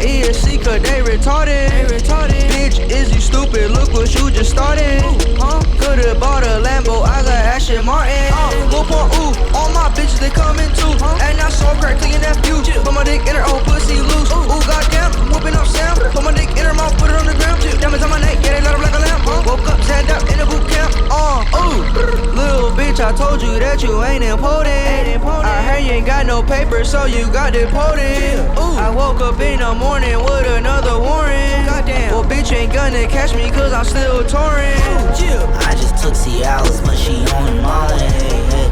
ESC cause they retarded. Bitch, is you stupid? Look what you just started. Could've bought a Lambo, I got Aston Martin. Whoop on ooh, all my bitches they coming too. And I saw crack to your nephew. Put my dick in her old pussy loose. Ooh, goddamn, whooping up Sam. Put my dick in her mouth, put it on the ground. Diamonds on my neck, yeah, they light up like a lamp. Woke up, stand up in the boot camp. Ooh, little bitch, I told you that you ain't important. I heard you ain't got no paper, so you got deported. I woke up in the morning with another warrant. Goddamn, well, bitch ain't gonna catch me cause I'm still touring. I just took Cialis, but she on my way.